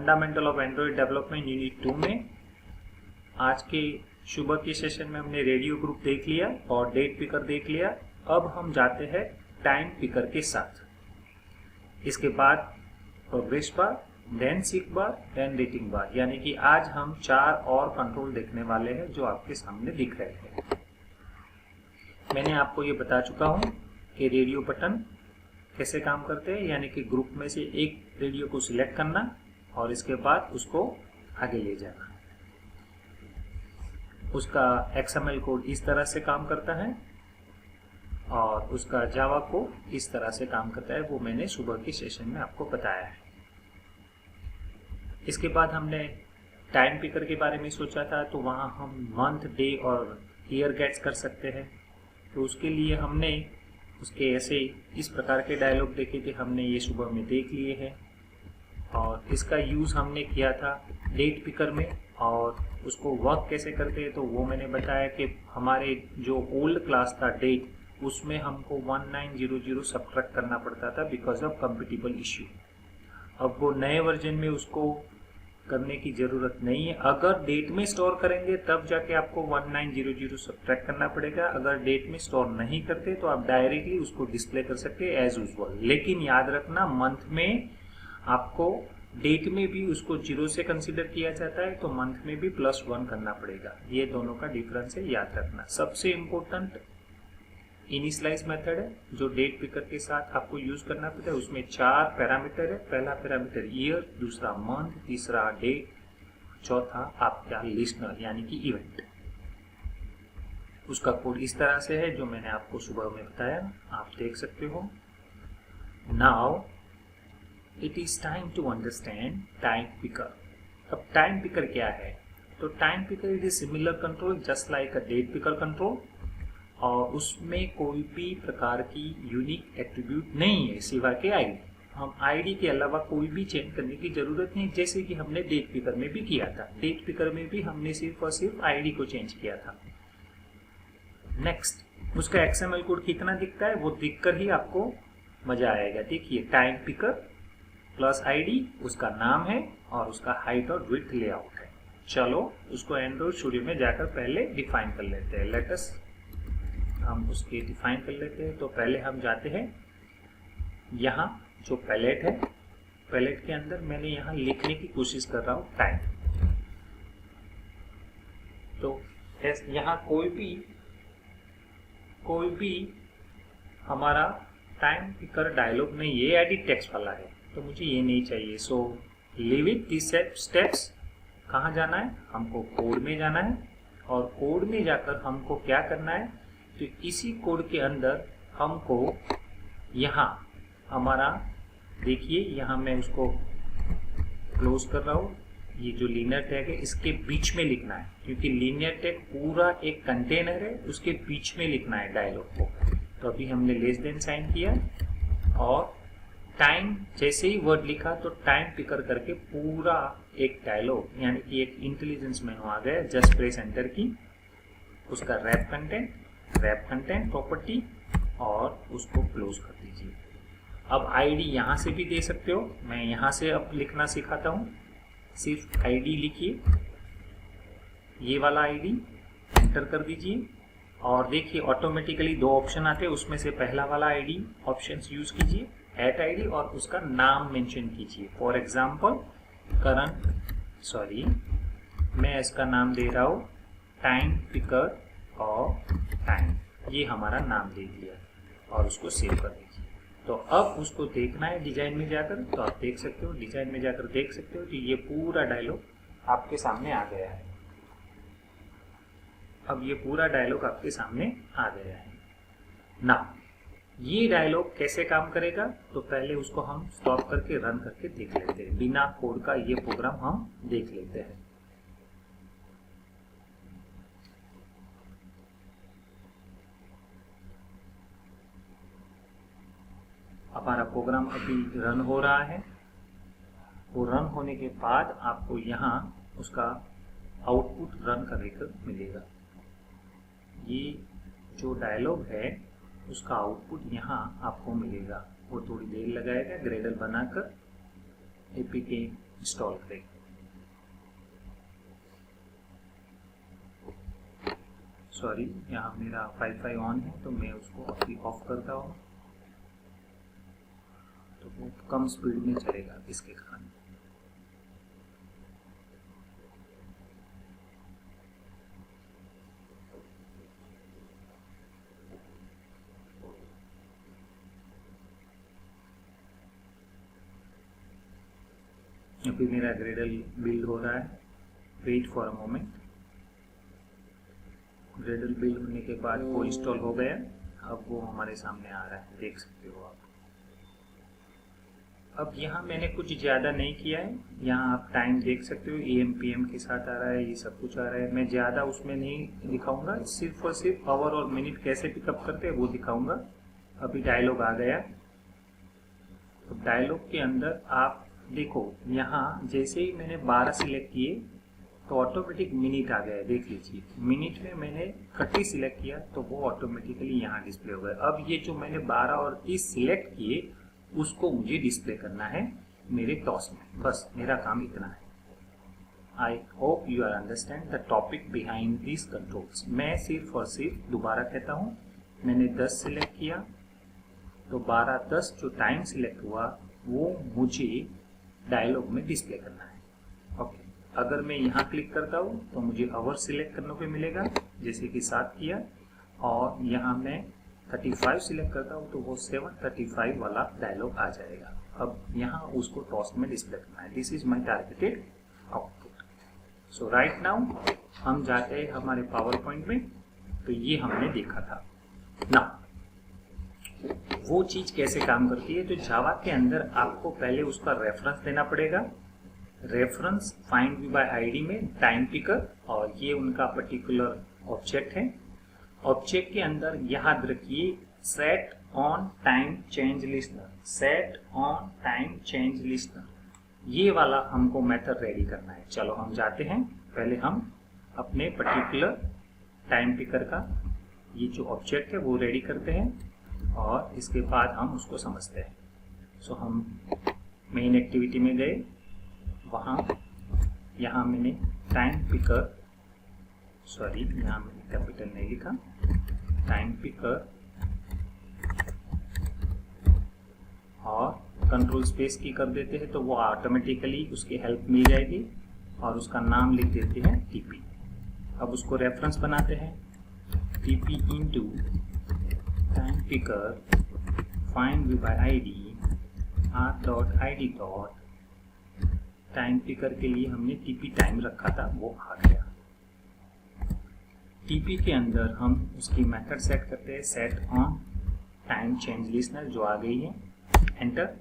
Fundamental of Android development unit 2 में आज के सुबह के सेशन में हमने रेडियो ग्रुप देख लिया और डेट पिकर देख लिया। अब हम जाते हैं टाइम पिकर के साथ। इसके बाद प्रोग्रेस बार, देन सीक बार, देन रेटिंग बार, यानी कि आज हम 4 और कंट्रोल देखने वाले हैं जो आपके सामने दिख रहे हैं। मैंने आपको ये बता चुका हूँ कि रेडियो बटन कैसे काम करते हैं, यानी कि ग्रुप में से एक रेडियो को सिलेक्ट करना और इसके बाद उसको आगे ले जाना। उसका XML कोड इस तरह से काम करता है और उसका जावा कोड इस तरह से काम करता है, वो मैंने सुबह के सेशन में आपको बताया है। इसके बाद हमने टाइम पिकर के बारे में सोचा था, तो वहाँ हम मंथ, डे और ईयर गेट्स कर सकते हैं। तो उसके लिए हमने उसके ऐसे इस प्रकार के डायलॉग देखे थे, हमने ये सुबह में देख लिए हैं और इसका यूज़ हमने किया था डेट पिकर में। और उसको वर्क कैसे करते हैं तो वो मैंने बताया कि हमारे जो ओल्ड क्लास था डेट, उसमें हमको 1900 सब्ट्रैक्ट करना पड़ता था बिकॉज ऑफ कंपेटिबल इश्यू। अब वो नए वर्जन में उसको करने की ज़रूरत नहीं है। अगर डेट में स्टोर करेंगे तब जाके आपको 1900 सब्ट्रैक्ट करना पड़ेगा। अगर डेट में स्टोर नहीं करते तो आप डायरेक्टली उसको डिस्प्ले कर सकते हैं एज यूजुअल। लेकिन याद रखना, मंथ में आपको डेट में भी उसको 0 से कंसीडर किया जाता है, तो मंथ में भी +1 करना पड़ेगा। ये दोनों का डिफरेंस है, याद रखना। सबसे इम्पोर्टेंट इनिशियलाइज मेथड है जो डेट पिकर के साथ आपको यूज करना पड़ता है। उसमें 4 पैरामीटर है। पहला पैरामीटर ईयर, दूसरा मंथ, तीसरा डेट, चौथा आपका लिस्नर यानी कि इवेंट। उसका कोड इस तरह से है जो मैंने आपको सुबह में बताया, आप देख सकते हो। Now it is time to understand time picker. अब टाइम पिकर क्या है? तो time picker is a similar control just like a date picker control, और उसमें कोई भी प्रकार की यूनिक एट्रीब्यूट नहीं है सिवाय के आईडी। हम आईडी के अलावा कोई भी चेंज करने की जरूरत नहीं, जैसे कि हमने डेट पिकर में भी किया था। डेट पिकर में भी हमने सिर्फ और सिर्फ आईडी को चेंज किया था। नेक्स्ट, उसका XML कोड कितना दिखता है वो दिखकर ही आपको मजा आएगा। देखिए, टाइम पिकर प्लस आईडी, उसका नाम है और उसका हाइट और विड्थ लेआउट है। चलो उसको एंड्रॉइड स्टूडियो में जाकर पहले डिफाइन कर लेते हैं। लेटस हम उसके डिफाइन कर लेते हैं। तो पहले हम जाते हैं यहाँ जो पैलेट है, पैलेट के अंदर मैंने यहाँ लिखने की कोशिश कर रहा हूँ टाइम। तो यहाँ कोई भी हमारा टाइम पिकर डायलॉग नहीं, ये एडिट टेक्स्ट वाला है, तो मुझे ये नहीं चाहिए। So leave it this steps. कहाँ जाना है? हमको कोड में जाना है और कोड में जाकर हमको क्या करना है, तो इसी कोड के अंदर हमको यहाँ हमारा, देखिए यहाँ मैं उसको क्लोज कर रहा हूँ, ये जो लीनियर टैग है इसके बीच में लिखना है, क्योंकि लीनियर टैग पूरा एक कंटेनर है, उसके बीच में लिखना है डायलॉग को। तो अभी हमने लेस देन साइन किया और टाइम जैसे ही वर्ड लिखा तो टाइम पिकर करके पूरा एक डायलॉग यानी कि एक इंटेलिजेंस मेनू आ गया। जस्ट प्रेस एंटर की, उसका रैप कंटेंट प्रॉपर्टी और उसको क्लोज कर दीजिए। अब आईडी यहाँ से भी दे सकते हो, मैं यहाँ से अब लिखना सिखाता हूँ। सिर्फ आईडी लिखिए, ये वाला आईडी एंटर कर दीजिए और देखिए ऑटोमेटिकली 2 ऑप्शन आते हैं, उसमें से पहला वाला आईडी ऑप्शन यूज कीजिए, एट आईडी, और उसका नाम मेंशन कीजिए। फॉर एग्जांपल मैं इसका नाम दे रहा हूँ टाइम पिकर और टाइम, ये हमारा नाम दे दिया और उसको सेव कर दीजिए। तो अब उसको देखना है डिजाइन में जाकर, तो आप देख सकते हो, डिजाइन में जाकर देख सकते हो कि ये पूरा डायलॉग आपके सामने आ गया है। अब ये पूरा डायलॉग आपके सामने आ गया है ना। ये डायलॉग कैसे काम करेगा, तो पहले उसको हम स्टॉप करके रन करके देख लेते हैं। बिना कोड का ये प्रोग्राम हम देख लेते हैं। हमारा प्रोग्राम अभी रन हो रहा है। वो रन होने के बाद आपको यहाँ उसका आउटपुट रन करने को मिलेगा। ये जो डायलॉग है उसका आउटपुट यहाँ आपको मिलेगा। वो थोड़ी देर लगाएगा ग्रेडल बनाकर, एपीके इंस्टॉल करेगा। सॉरी, यहाँ मेरा वाईफाई ऑन है तो मैं उसको अभी ऑफ करता हूँ, तो वो कम स्पीड में चलेगा इसके कारण। अभी मेरा ग्रेडल बिल्ड हो रहा है, wait for a moment. Gradle build होने के बाद वो इंस्टॉल हो गया, अब वो हमारे सामने आ रहा है, देख सकते हो आप। अब यहाँ मैंने कुछ ज़्यादा नहीं किया है, यहाँ आप टाइम देख सकते हो, AM PM के साथ आ रहा है, ये सब कुछ आ रहा है। मैं ज़्यादा उसमें नहीं दिखाऊंगा, सिर्फ और सिर्फ आवर और मिनट कैसे पिकअप करते हैं वो दिखाऊंगा। अभी डायलॉग आ गया, तो डायलॉग के अंदर आप देखो, यहाँ जैसे ही मैंने 12 सिलेक्ट किए तो ऑटोमेटिक मिनट आ गया, देख लीजिए। मिनट में मैंने 30 सिलेक्ट किया तो वो ऑटोमेटिकली यहाँ डिस्प्ले हो गया। अब ये जो मैंने 12 और 30 सिलेक्ट किए उसको मुझे डिस्प्ले करना है मेरे टॉस में, बस मेरा काम इतना है। I hope you are understand the topic behind this controls. मैं सिर्फ और सिर्फ दोबारा कहता हूँ, मैंने 10 सिलेक्ट किया तो 12-10 जो टाइम सिलेक्ट हुआ वो मुझे डायलॉग में डिस्प्ले करना है। ओके, अगर मैं यहाँ क्लिक करता हूँ तो मुझे आवर सिलेक्ट करने को मिलेगा, जैसे कि 7 किया, और यहाँ मैं 35 सिलेक्ट करता हूँ तो वो 7:35 वाला डायलॉग आ जाएगा। अब यहाँ उसको टॉस्ट में डिस्प्ले करना है। This is my targeted output. So right now हम जाते हैं हमारे पावर पॉइंट में, तो ये हमने देखा था ना वो चीज कैसे काम करती है। तो जावा के अंदर आपको पहले उसका रेफरेंस देना पड़ेगा। Reference find view by ID में टाइम पिकर, और ये उनका पर्टिकुलर ऑब्जेक्ट है। ऑब्जेक्ट के अंदर याद रखिए set on time change listener, set on time change listener, ये वाला हमको मेथड रेडी करना है। चलो हम जाते हैं, पहले हम अपने पर्टिकुलर टाइम पिकर का ये जो ऑब्जेक्ट है वो रेडी करते हैं और इसके बाद हम उसको समझते हैं। सो हम मेन एक्टिविटी में गए, यहाँ मैंने टाइम पिकर, सॉरी यहाँ मैंने कैपिटल नहीं लिखा, टाइम पिकर और कंट्रोल स्पेस की कर देते हैं तो वो ऑटोमेटिकली उसकी हेल्प मिल जाएगी, और उसका नाम लिख देते हैं TP। अब उसको रेफरेंस बनाते हैं, TP into time picker find view by ID r.id dot time picker के लिए हमने TP टाइम रखा था, वो आ गया। TP के अंदर हम उसकी मेथड सेट करते हैं, set on time change listener, जो आ गई है, एंटर।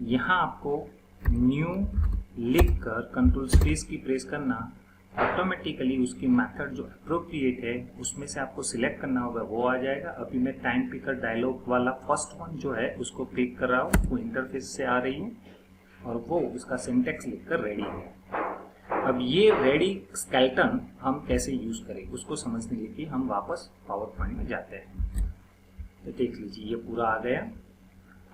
यहाँ आपको न्यू लिख कर कंट्रोल स्पेस की प्रेस करना, ऑटोमेटिकली उसकी मेथड जो अप्रोप्रिएट है उसमें से आपको सिलेक्ट करना होगा, वो आ जाएगा। अभी मैं टाइम पिकर डायलॉग वाला फर्स्ट वन जो है उसको पिक कर रहा हूँ, वो इंटरफेस से आ रही है और वो उसका सिंटेक्स लिखकर रेडी है। अब ये रेडी स्केलेटन हम कैसे यूज करें उसको समझने के लिए हम वापस पावर पॉइंट में जाते हैं। तो देख लीजिए ये पूरा आ गया।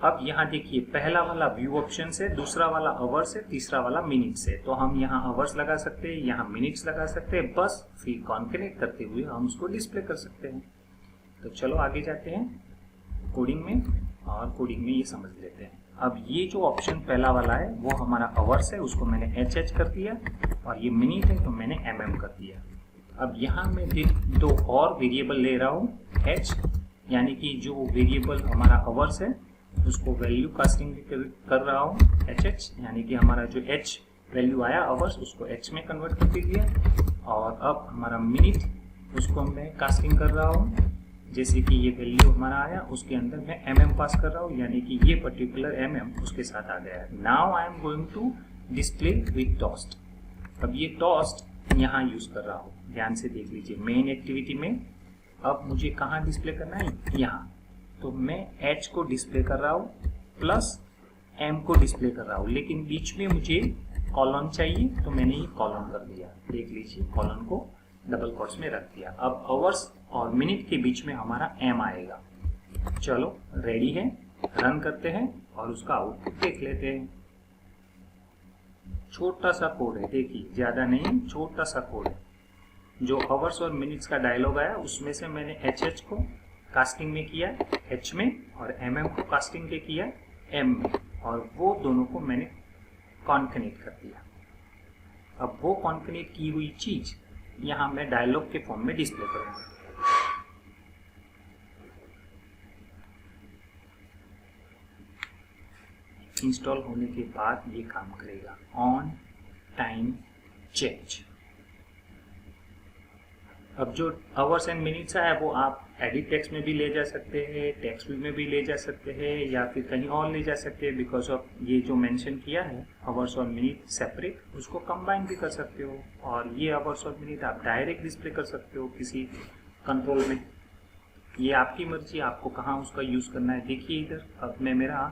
अब यहाँ देखिए पहला वाला व्यू ऑप्शन से, दूसरा वाला आवर्स है, तीसरा वाला मिनट्स है। तो हम यहाँ आवर्स लगा सकते हैं, यहाँ मिनट्स लगा सकते हैं, बस फिर कॉन्कनेक्ट करते हुए हम उसको डिस्प्ले कर सकते हैं। तो चलो आगे जाते हैं कोडिंग में, और कोडिंग में ये समझ लेते हैं। अब ये जो ऑप्शन पहला वाला है वो हमारा आवर्स है, उसको मैंने HH कर दिया, और ये मिनट है तो मैंने MM कर दिया। अब यहाँ मैं दो और वेरिएबल ले रहा हूँ, H, यानी कि जो वेरिएबल हमारा आवर्स है उसको वैल्यू कास्टिंग कर रहा हूँ HH, यानी कि हमारा जो H वैल्यू आया आवर्स उसको H में कन्वर्ट कर दिया। और अब हमारा मिनट उसको मैं कास्टिंग कर रहा हूँ, जैसे कि ये वैल्यू हमारा आया उसके अंदर मैं MM पास कर रहा हूँ, यानी कि ये पर्टिकुलर MM उसके साथ आ गया है। Now I am going to display with toast. अब ये टॉस्ट यहाँ यूज कर रहा हूँ, ध्यान से देख लीजिए। मेन एक्टिविटी में अब मुझे कहाँ डिस्प्ले करना है, यहाँ। तो मैं H को डिस्प्ले कर रहा हूँ प्लस M को डिस्प्ले कर रहा हूँ, लेकिन बीच में मुझे कॉलन चाहिए तो मैंने ये कॉलन कर दिया। देख लीजिए कॉलन को डबल कोट्स में रख दिया। अब आवर्स और मिनट के बीच में हमारा M आएगा। चलो रेडी है, रन करते हैं और उसका आउटपुट देख लेते हैं। छोटा सा कोड है, देखिए ज़्यादा नहीं, छोटा सा कोड है। जो आवर्स और मिनट्स का डायलॉग आया उसमें से मैंने एच को कास्टिंग में किया एच में, और एम को कास्टिंग में किया एम में, और वो दोनों को मैंने कॉन्कनेक्ट कर दिया। अब वो कॉन्कनेक्ट की हुई चीज यहाँ मैं डायलॉग के फॉर्म में डिस्प्ले करूंगा। इंस्टॉल होने के बाद ये काम करेगा, ऑन टाइम चेंज। अब जो आवर्स एंड मिनट्स है वो आप एडिट टेक्स्ट में भी ले जा सकते हैं, टेक्स्ट व्यू में भी ले जा सकते हैं, या फिर कहीं और ले जा सकते हैं। बिकॉज ऑफ ये जो मेंशन किया है आवर्स और मिनट सेपरेट, उसको कंबाइन भी कर सकते हो, और ये आवर्स और मिनट आप डायरेक्ट डिस्प्ले कर सकते हो किसी कंट्रोल में। ये आपकी मर्जी, आपको कहाँ उसका यूज करना है। देखिए इधर अब मैं मेरा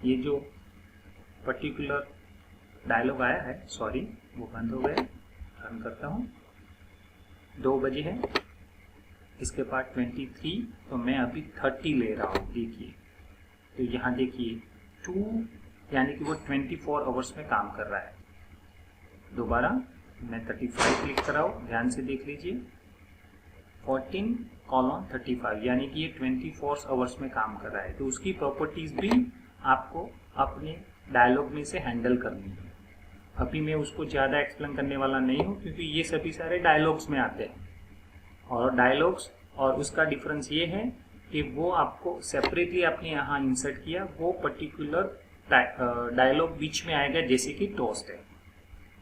ये जो पर्टिकुलर डायलॉग आया है, सॉरी वो बंद हो गया, रन करता हूँ। 2 बजे है, इसके बाद 23, तो मैं अभी 30 ले रहा हूँ। देखिए तो यहाँ देखिए 2 यानी कि वो 24 आवर्स में काम कर रहा है। दोबारा मैं 35 क्लिक कर रहा हूँ, ध्यान से देख लीजिए 14:35 यानी कि ये 24 आवर्स में काम कर रहा है। तो उसकी प्रॉपर्टीज भी आपको अपने डायलॉग में से हैंडल करनी है। अभी मैं उसको ज़्यादा एक्सप्लेन करने वाला नहीं हूँ, क्योंकि ये सभी सारे डायलॉग्स में आते हैं, और डायलॉग्स और उसका डिफरेंस ये है कि वो आपको सेपरेटली आपने यहाँ इंसर्ट किया, वो पर्टिकुलर डायलॉग बीच में आएगा, जैसे कि टोस्ट है।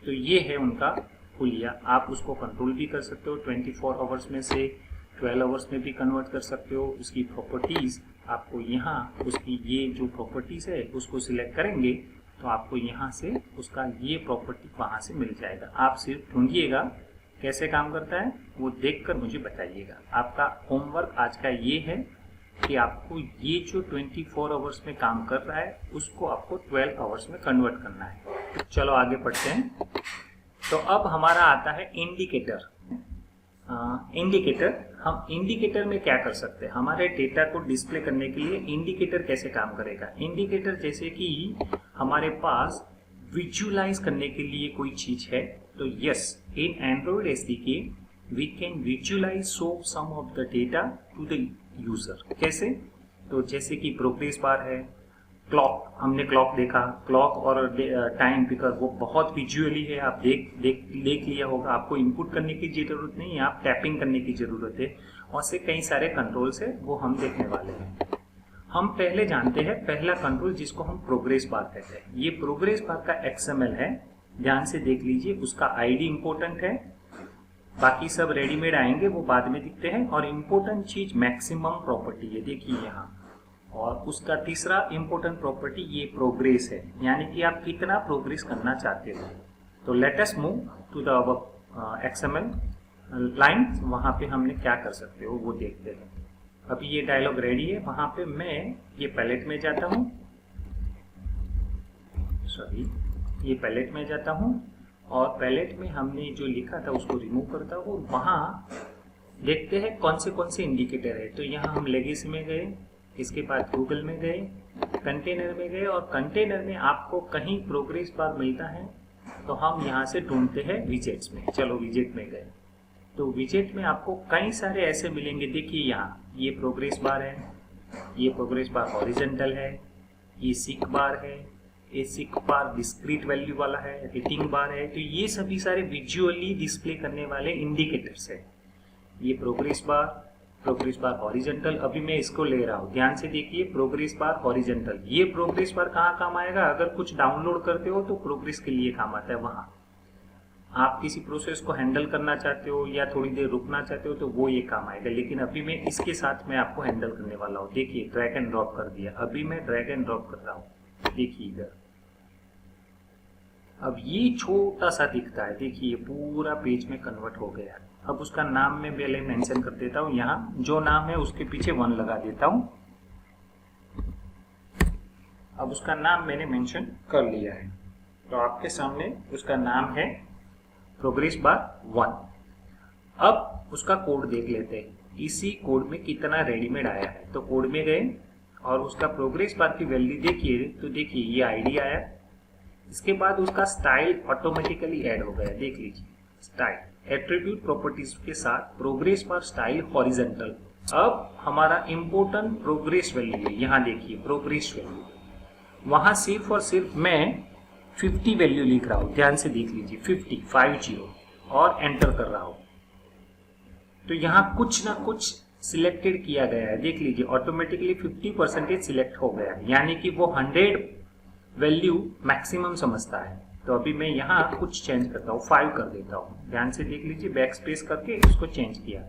तो ये है उनका हुलिया। आप उसको कंट्रोल भी कर सकते हो, 24 आवर्स में से 12 आवर्स में भी कन्वर्ट कर सकते हो। उसकी प्रॉपर्टीज आपको यहाँ, उसकी ये जो प्रॉपर्टीज है उसको सिलेक्ट करेंगे तो आपको यहाँ से उसका ये प्रॉपर्टी वहाँ से मिल जाएगा। आप सिर्फ ढूंढिएगा कैसे काम करता है, वो देखकर मुझे बताइएगा। आपका होमवर्क आज का ये है कि आपको ये जो 24 आवर्स में काम कर रहा है उसको आपको 12 आवर्स में कन्वर्ट करना है। चलो आगे पढ़ते हैं। तो अब हमारा आता है इंडिकेटर। इंडिकेटर, हम इंडिकेटर में क्या कर सकते हैं, हमारे डेटा को डिस्प्ले करने के लिए इंडिकेटर कैसे काम करेगा। इंडिकेटर जैसे कि हमारे पास विजुअलाइज करने के लिए कोई चीज है, तो yes, in Android SDK we can visualise show some of the data to the user. कैसे, तो जैसे कि प्रोग्रेस बार है, क्लॉक, हमने क्लॉक देखा, क्लॉक और टाइम पिकर वो बहुत विजुअली है, आप देख लिया होगा। आपको इनपुट करने की जरूरत नहीं है, आप टैपिंग करने की जरूरत है, और से कई सारे कंट्रोल्स है वो हम देखने वाले हैं। हम पहले जानते हैं पहला कंट्रोल जिसको हम प्रोग्रेस बार कहते हैं। ये प्रोग्रेस बार का XML है, ध्यान से देख लीजिए। उसका आईडी इंपॉर्टेंट है, बाकी सब रेडीमेड आएंगे वो बाद में दिखते हैं। और इम्पोर्टेंट चीज मैक्सिमम प्रॉपर्टी है, देखिए यहाँ। और उसका तीसरा इंपॉर्टेंट प्रॉपर्टी ये प्रोग्रेस है, यानी कि आप कितना प्रोग्रेस करना चाहते हो। तो let us move to the XML line, वहां पे हमने क्या कर सकते हो वो देखते हैं। अभी ये डायलॉग रेडी है, वहां पे मैं ये पैलेट में जाता हूँ, सॉरी ये पैलेट में जाता हूँ, और पैलेट में हमने जो लिखा था उसको रिमूव करता हूँ। वहां देखते हैं कौन से इंडिकेटर है। तो यहाँ हम लेगेसी में गए, इसके बाद गूगल में गए, कंटेनर में गए, और कंटेनर में आपको कहीं प्रोग्रेस बार मिलता है तो हम यहाँ से ढूंढते हैं विजेट्स में। चलो विजेट में गए, तो विजेट में आपको कई सारे ऐसे मिलेंगे। देखिए यहाँ ये प्रोग्रेस बार है, ये प्रोग्रेस बार हॉरिजॉन्टल है, ये सीक बार है, ये सीक बार डिस्क्रीट वैल्यू वाला है, रेटिंग बार है। तो ये सभी सारे विजुअली डिस्प्ले करने वाले इंडिकेटर्स है। ये प्रोग्रेस बार हॉरिजॉन्टल, अभी मैं इसको ले रहा हूँ, ध्यान से देखिए प्रोग्रेस बार हॉरिजॉन्टल। ये प्रोग्रेस बार कहाँ काम आएगा, अगर कुछ डाउनलोड करते हो तो प्रोग्रेस के लिए काम आता है। वहां आप किसी प्रोसेस को हैंडल करना चाहते हो या थोड़ी देर रुकना चाहते हो तो वो ये काम आएगा। लेकिन अभी मैं इसके साथ मैं आपको हैंडल करने वाला हूँ। देखिए ड्रैग एंड ड्रॉप कर दिया, अभी मैं ड्रैग एंड ड्रॉप कर रहा हूँ, देखिए इधर। अब ये छोटा सा दिखता है, देखिए पूरा पेज में कन्वर्ट हो गया। अब उसका नाम मैं पहले मेंशन कर देता हूँ, यहाँ जो नाम है उसके पीछे 1 लगा देता हूँ। अब उसका नाम मैंने मेंशन कर लिया है, तो आपके सामने उसका नाम है प्रोग्रेस बार 1। अब उसका कोड देख लेते हैं, इसी कोड में कितना रेडीमेड आया है। तो कोड में गए और उसका प्रोग्रेस बार की वैल्यू देखिए, तो देखिए ये आईडी आया इसके बाद उसका स्टाइल ऑटोमेटिकली ऐड हो गया, देख लीजिए स्टाइल एट्रीब्यूट प्रॉपर्टीज के साथ प्रोग्रेस बार स्टाइल हॉरिजॉन्टल। अब हमारा इंपोर्टेंट प्रोग्रेस वैल्यू है, यहाँ देखिए प्रोग्रेस वैल्यू, वहां सिर्फ और सिर्फ मैं 50 वैल्यू लिख रहा हूं, ध्यान से देख लीजिए 50 और एंटर कर रहा हूं। तो यहाँ कुछ ना कुछ सिलेक्टेड किया गया है, देख लीजिए ऑटोमेटिकली 50% सिलेक्ट हो गया है, यानी कि वो 100 वैल्यू मैक्सिमम समझता है। तो अभी मैं यहाँ कुछ चेंज करता हूँ, 5 कर देता हूँ, ध्यान से देख लीजिए बैक स्पेस करके इसको चेंज किया,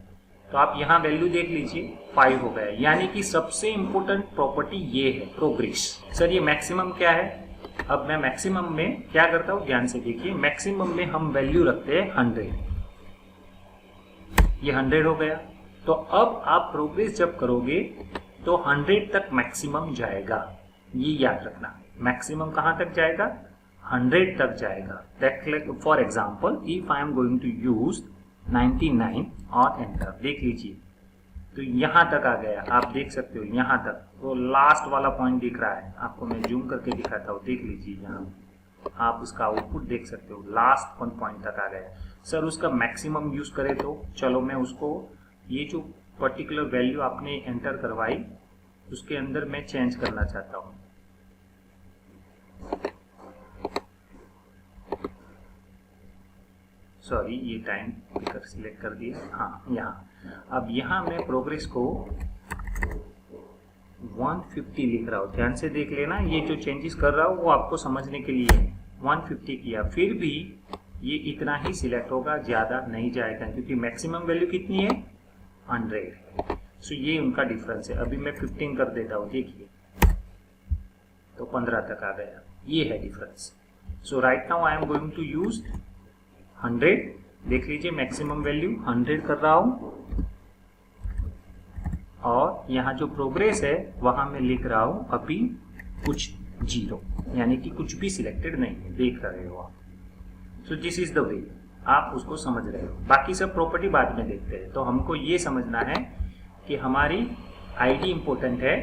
तो आप यहाँ वैल्यू देख लीजिए 5 हो गया, यानी कि सबसे इंपोर्टेंट प्रॉपर्टी ये है प्रोग्रेस। सर ये मैक्सिमम क्या है? अब मैं मैक्सिमम में क्या करता हूँ, ध्यान से देखिए, मैक्सिमम में हम वैल्यू रखते हैं 100, ये 100 हो गया। तो अब आप प्रोग्रेस जब करोगे तो 100 तक मैक्सिमम जाएगा, ये याद रखना, मैक्सिमम कहां तक जाएगा? 100 तक जाएगा। For example if I am going to use 99 और एंटर, देख लीजिए तो यहां तक आ गया, आप देख सकते हो यहां तक, वो लास्ट वाला पॉइंट दिख रहा है, आपको मैं जूम करके दिखाता हूँ, देख लीजिए यहाँ आप उसका आउटपुट देख सकते हो, लास्ट पॉइंट तक आ गया। सर उसका मैक्सिमम यूज करें तो चलो मैं उसको, ये जो पर्टिकुलर वैल्यू आपने एंटर करवाई उसके अंदर मैं चेंज करना चाहता हूँ। सॉरी ये टाइम पिकर सिलेक्ट कर दिया, हाँ यहाँ। अब यहाँ मैं प्रोग्रेस को 150 लिख रहा हूँ, ध्यान से देख लेना, ये जो चेंजेस कर रहा हूँ वो आपको समझने के लिए है। 150 किया, फिर भी ये इतना ही सिलेक्ट होगा, ज्यादा नहीं जाएगा, क्योंकि मैक्सिमम वैल्यू कितनी है? 100। सो ये उनका डिफरेंस है। अभी मैं 15 कर देता हूँ, देखिए तो 15 तक आ गया, ये है difference. So right now I am going to use 100, देख लीजिए मैक्सिमम वैल्यू 100 कर रहा हूँ, और यहाँ जो प्रोग्रेस है वहां मैं लिख रहा हूँ अभी कुछ 0, यानी कि कुछ भी सिलेक्टेड नहीं है, देख रहे हो आप। So this is the way, आप उसको समझ रहे हो। बाकी सब प्रॉपर्टी बाद में देखते हैं। तो हमको ये समझना है कि हमारी आईडी इंपॉर्टेंट है,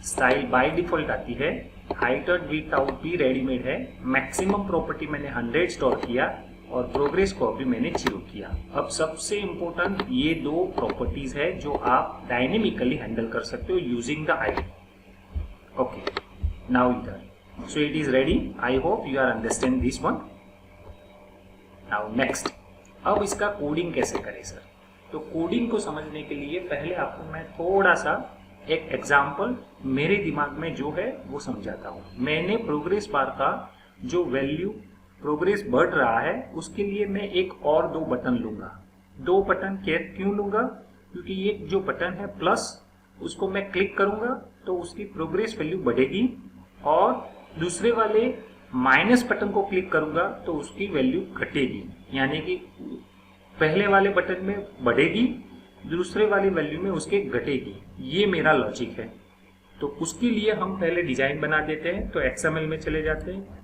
स्टाइल बाय डिफॉल्ट आती है, हाइट और विड्थ आउट भी रेडीमेड है, मैक्सिमम प्रॉपर्टी मैंने 100 स्टोर किया और प्रोग्रेस को अभी मैंने 0 किया। अब सबसे इंपॉर्टेंट ये 2 प्रॉपर्टीज है जो आप डायनेमिकली हैंडल कर सकते हो using the ID. Okay, now इधर, so it is ready, I hope you are understand this one. Now next, अब इसका कोडिंग कैसे करें सर? तो कोडिंग को समझने के लिए पहले आपको मैं थोड़ा सा एक एग्जाम्पल मेरे दिमाग में जो है वो समझाता हूँ। मैंने प्रोग्रेस बार का जो वैल्यू प्रोग्रेस बढ़ रहा है उसके लिए मैं एक और 2 बटन लूंगा। 2 बटन क्यों लूंगा? क्योंकि ये जो बटन है प्लस, उसको मैं क्लिक करूंगा तो उसकी प्रोग्रेस वैल्यू बढ़ेगी, और दूसरे वाले माइनस बटन को क्लिक करूंगा तो उसकी वैल्यू घटेगी, यानी कि पहले वाले बटन में बढ़ेगी, दूसरे वाली वैल्यू में उसके घटेगी। ये मेरा लॉजिक है। तो उसके लिए हम पहले डिजाइन बना देते हैं। तो XML में चले जाते हैं,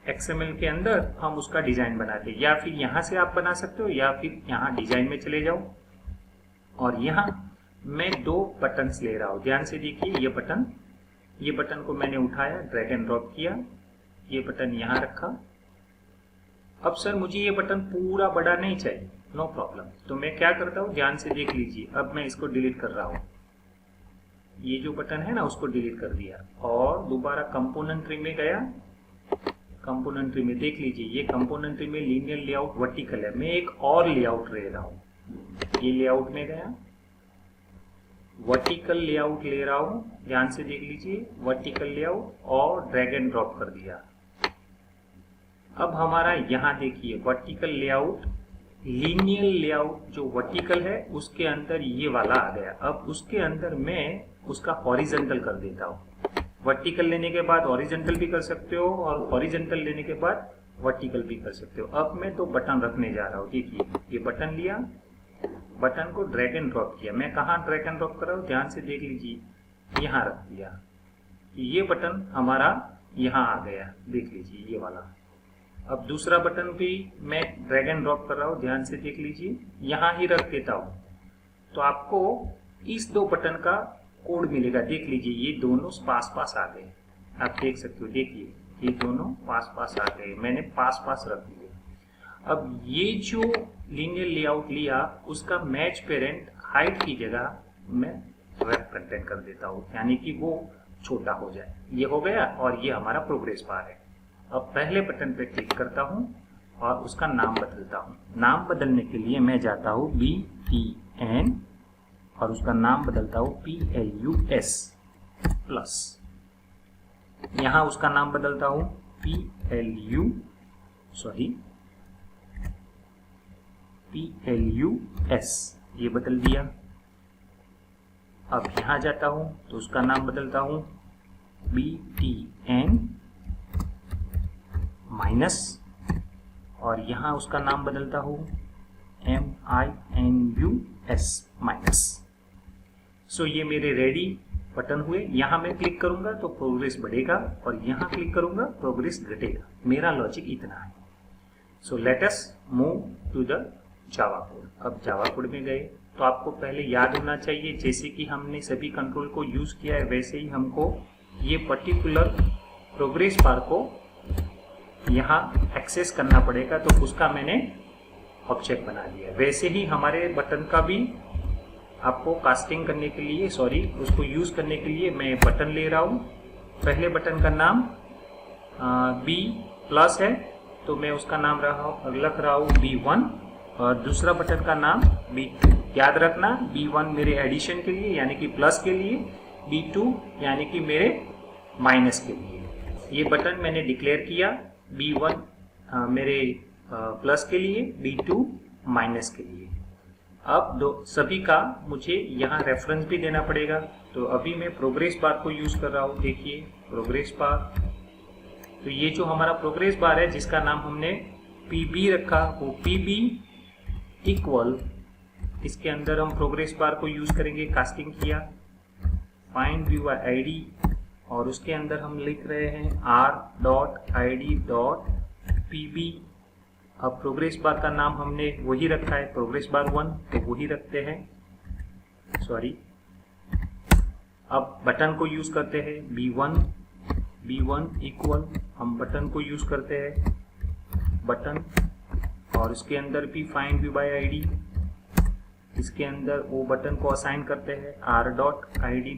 XML के अंदर हम उसका डिजाइन बनाते हैं, या फिर यहाँ से आप बना सकते हो, या फिर यहाँ डिजाइन में चले जाओ, और यहाँ मैं 2 बटन्स ले रहा हूँ। ध्यान से देखिए, ये बटन को मैंने उठाया, ड्रैग एंड ड्रॉप किया, ये बटन यहाँ रखा। अब सर मुझे ये बटन पूरा बड़ा नहीं चाहिए, नो प्रॉब्लम। तो मैं क्या करता हूँ, ध्यान से देख लीजिए, अब मैं इसको डिलीट कर रहा हूँ, ये जो बटन है ना उसको डिलीट कर दिया, और दोबारा कंपोनेंट ट्री में गया। कंपोनेंट ट्री में देख लीजिए, ये कंपोनेंट ट्री में लीनियर लेआउट वर्टिकल है, मैं एक और लेआउट ले रहा हूँ, ये लेआउट में गया, वर्टिकल लेआउट ले रहा हूँ, ध्यान से देख लीजिए, वर्टिकल लेआउट, और ड्रैग एंड ड्रॉप कर दिया। अब हमारा यहाँ देखिए वर्टिकल लेआउट, लीनियर लेआउट जो वर्टिकल है उसके अंदर ये वाला आ गया। अब उसके अंदर मैं उसका हॉरिजॉन्टल कर देता हूँ। वर्टिकल लेने के बाद हॉरिजॉन्टल भी कर सकते हो, और हॉरिजॉन्टल लेने के बाद वर्टिकल भी कर सकते हो। अब मैं 2 बटन रखने जा रहा हूँ, देखिए ये बटन लिया, बटन को ड्रैग एंड ड्रॉप किया। मैं कहाँ ड्रैग एंड ड्रॉप कर रहा हूँ, ध्यान से देख लीजिए, यहाँ रख दिया। ये बटन हमारा यहाँ आ गया, देख लीजिए ये वाला। अब दूसरा बटन भी मैं ड्रैग एंड ड्रॉप कर रहा हूँ, ध्यान से देख लीजिए, यहाँ ही रख देता हूँ। तो आपको इस 2 बटन का कोड मिलेगा, देख लीजिए ये दोनों पास पास आ गए, आप देख सकते हो, देखिए ये दोनों पास पास आ गए, मैंने पास पास रख दिए। अब ये जो लीनियर लेआउट लिया उसका मैच पेरेंट हाइट की जगह मैं रेफ कंटेंट कर देता हूँ, यानी कि वो छोटा हो जाए। ये हो गया और ये हमारा प्रोग्रेस बार है। अब पहले बटन पे क्लिक करता हूँ और उसका नाम बदलता हूँ। नाम बदलने के लिए मैं जाता हूँ BTN और उसका नाम बदलता हूँ PLUS प्लस। यहाँ उसका नाम बदलता हूँ PLUS, ये बदल दिया। अब यहाँ जाता हूँ तो उसका नाम बदलता हूँ BTN माइनस और यहाँ उसका नाम बदलता हूँ MINUS माइनस। सो ये मेरे रेडी बटन हुए। यहाँ मैं क्लिक करूंगा तो प्रोग्रेस बढ़ेगा और यहाँ क्लिक करूंगा प्रोग्रेस घटेगा। मेरा लॉजिक इतना है। So let us move to the Java code. अब जावा कोड में गए तो आपको पहले याद होना चाहिए, जैसे कि हमने सभी कंट्रोल को यूज किया है वैसे ही हमको ये पर्टिकुलर प्रोग्रेस बार को यहाँ एक्सेस करना पड़ेगा। तो उसका मैंने ऑब्जेक्ट बना दिया। वैसे ही हमारे बटन का भी आपको कास्टिंग करने के लिए, उसको यूज करने के लिए मैं बटन ले रहा हूँ। पहले बटन का नाम B+ है तो मैं उसका नाम रख रहा हूँ B1 और दूसरा बटन का नाम B2। याद रखना B1 मेरे एडिशन के लिए यानी कि प्लस के लिए, B2 यानी कि मेरे माइनस के लिए। ये बटन मैंने डिक्लेयर किया, B1 मेरे प्लस के लिए, B2 माइनस के लिए। अब सभी का मुझे यहाँ रेफरेंस भी देना पड़ेगा। तो अभी मैं प्रोग्रेस बार को यूज कर रहा हूँ। देखिए प्रोग्रेस बार, तो ये जो हमारा प्रोग्रेस बार है जिसका नाम हमने PB रखा, वो PB इक्वल, इसके अंदर हम प्रोग्रेस बार को यूज करेंगे। कास्टिंग किया, फाइंड व्यू बाय ID और उसके अंदर हम लिख रहे हैं R.ID.PB। अब प्रोग्रेस बार का नाम हमने वही रखा है, प्रोग्रेस बार 1, तो वही रखते हैं। अब बटन को यूज करते हैं B1 इक्वल, हम बटन को यूज करते हैं बटन और इसके अंदर भी फाइंड व्यू बाय ID, इसके अंदर वो बटन को असाइन करते हैं R.ID.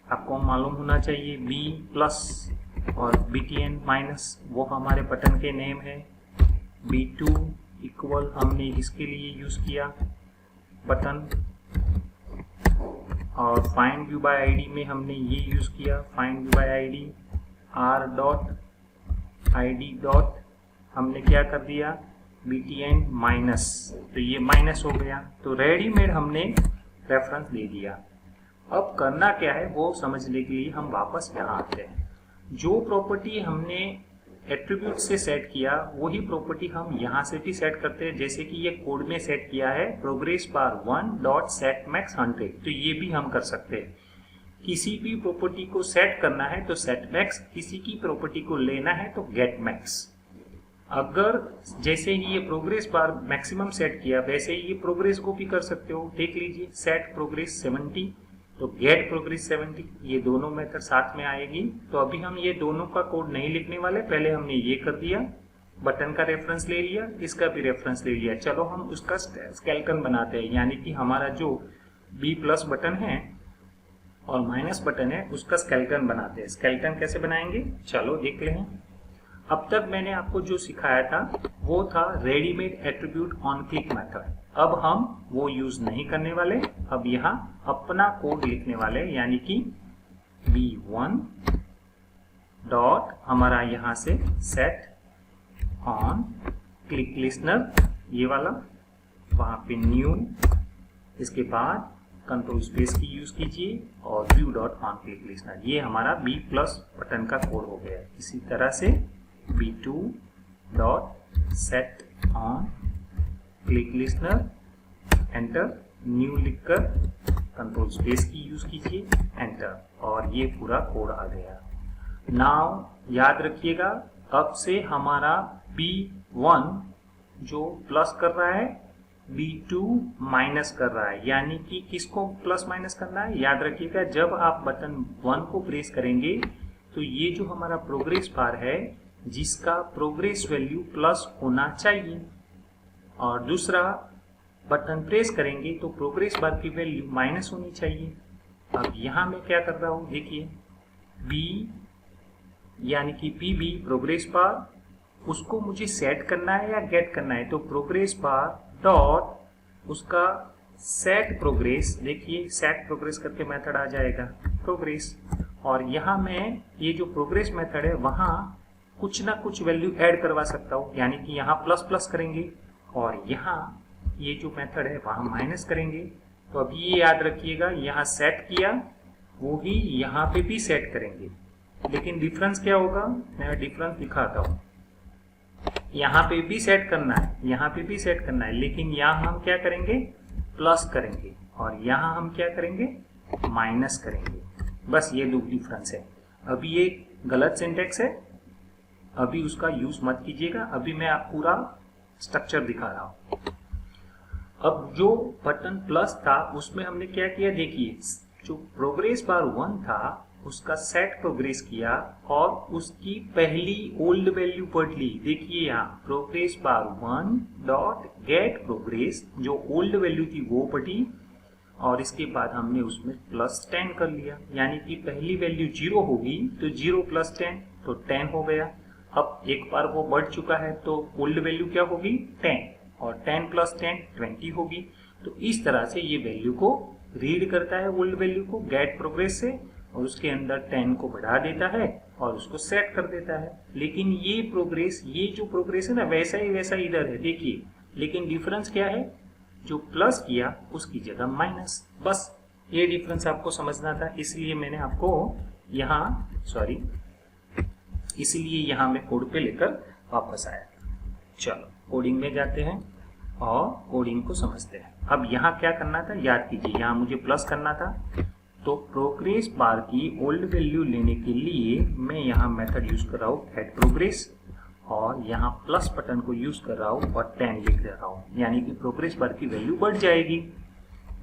आपको मालूम होना चाहिए B+ और BTN माइनस, वो हमारे बटन के नेम है। B2 इक्वल हमने इसके लिए यूज किया बटन और फाइंड व्यू बाय ID में हमने ये यूज किया, find view bye ID R.ID. हमने क्या कर दिया, BTN माइनस, तो ये माइनस हो गया। तो रेडीमेड हमने रेफरेंस दे दिया। अब करना क्या है वो समझने के लिए हम वापस यहाँ आते हैं। जो प्रॉपर्टी हमने एट्रीब्यूट से सेट किया वही प्रॉपर्टी हम यहाँ से भी सेट करते हैं। जैसे कि ये कोड में सेट किया है प्रोग्रेस बार 1.setMax 100, तो ये भी हम कर सकते हैं। किसी भी प्रॉपर्टी को सेट करना है तो setMax, किसी की प्रॉपर्टी को लेना है तो getMax। अगर जैसे ही ये प्रोग्रेस बार मैक्सिमम सेट किया वैसे ही ये प्रोग्रेस को भी कर सकते हो। देख लीजिए, सेट प्रोग्रेस 70 तो गेट प्रोग्रेस 70, ये दोनों मेथड साथ में आएगी। तो अभी हम ये दोनों का कोड नहीं लिखने वाले, पहले हमने ये कर दिया, बटन का रेफरेंस ले लिया, इसका भी रेफरेंस ले लिया। चलो हम उसका स्केलेटन बनाते हैं, यानी कि हमारा जो B+ बटन है और माइनस बटन है उसका स्केलेटन बनाते हैं। स्केलेटन कैसे बनाएंगे चलो देख लें। अब तक मैंने आपको जो सिखाया था वो था readymade attribute on click method. अब हम वो यूज नहीं करने वाले, अब यहाँ अपना कोड लिखने वाले, यानी कि B1 डॉट हमारा यहाँ से सेट ऑन क्लिक लिस्नर, ये वाला, वहाँ पे न्यू, इसके बाद कंट्रोल स्पेस की यूज कीजिए और view dot on click listener. ये हमारा B+ बटन का कोड हो गया। इसी तरह से B2 dot set on click listener, enter, new लिखकर कंट्रोल स्पेस की यूज कीजिए, एंटर, और ये पूरा कोड आ गया। नाउ याद रखिएगा, अब से हमारा B1 जो प्लस कर रहा है B2 माइनस कर रहा है, यानी कि किसको प्लस माइनस करना है। याद रखिएगा, जब आप बटन 1 को प्रेस करेंगे तो ये जो हमारा प्रोग्रेस बार है जिसका प्रोग्रेस वैल्यू प्लस होना चाहिए, और दूसरा बटन प्रेस करेंगे तो प्रोग्रेस बार की वैल्यू माइनस होनी चाहिए। अब यहाँ मैं क्या कर रहा हूँ, देखिए बी यानी कि पीबी प्रोग्रेस बार, उसको मुझे सेट करना है या गेट करना है, तो प्रोग्रेस बार डॉट उसका सेट प्रोग्रेस, देखिए सेट प्रोग्रेस करके मेथड आ जाएगा प्रोग्रेस, और यहाँ मैं ये जो प्रोग्रेस मेथड है वहाँ कुछ ना कुछ वैल्यू ऐड करवा सकता हूँ, यानी कि यहाँ प्लस प्लस करेंगे और यहाँ ये जो मेथड है वहाँ माइनस करेंगे। तो अभी ये याद रखिएगा, यहाँ सेट किया वो ही यहाँ पे भी सेट करेंगे, लेकिन डिफरेंस क्या होगा, मैं डिफरेंस दिखाता हूँ। यहाँ पे भी सेट करना है, यहाँ पे भी सेट करना है, लेकिन यहाँ हम क्या करेंगे, प्लस करेंगे, और यहाँ हम क्या करेंगे, माइनस करेंगे। बस ये दो डिफरेंस है। अभी ये गलत सिंटेक्स है, अभी उसका यूज मत कीजिएगा, अभी मैं आप पूरा स्ट्रक्चर दिखा रहा हूँ। अब जो बटन प्लस था उसमें हमने क्या किया, देखिए जो प्रोग्रेस बार 1 था उसका सेट प्रोग्रेस किया और उसकी पहली ओल्ड वैल्यू पढ़ ली। देखिए यहाँ progress bar 1 dot gate progress, जो ओल्ड वैल्यू थी वो पढ़ी, और इसके बाद हमने उसमें प्लस 10 कर लिया, यानी कि पहली वैल्यू 0 होगी तो 0 प्लस 10 तो 10 हो गया। अब एक बार वो बढ़ चुका है तो ओल्ड वैल्यू क्या होगी, 10, और 10 प्लस 10 20 होगी। तो इस तरह से ये वैल्यू को रीड करता है, ओल्ड वैल्यू को गेट प्रोग्रेस से, और उसके अंदर 10 को बढ़ा देता है और उसको सेट कर देता है। लेकिन ये प्रोग्रेस, ये जो प्रोग्रेस है ना वैसा ही वैसा इधर है, देखिए, लेकिन डिफरेंस क्या है, जो प्लस किया उसकी जगह माइनस। बस ये डिफरेंस आपको समझना था, इसलिए मैंने आपको यहाँ इसलिए यहाँ मैं कोड पे लेकर वापस आया। चलो कोडिंग में जाते हैं और कोडिंग को समझते हैं। अब यहाँ क्या करना था, याद कीजिए, यहाँ मुझे प्लस करना था, तो प्रोग्रेस बार की ओल्ड वैल्यू लेने के लिए मैं यहाँ मेथड यूज कर रहा हूँ गेट प्रोग्रेस, और यहाँ प्लस बटन को यूज कर रहा हूँ और 10 लिख दे रहा हूँ, यानी कि प्रोग्रेस बार की वैल्यू बढ़ जाएगी।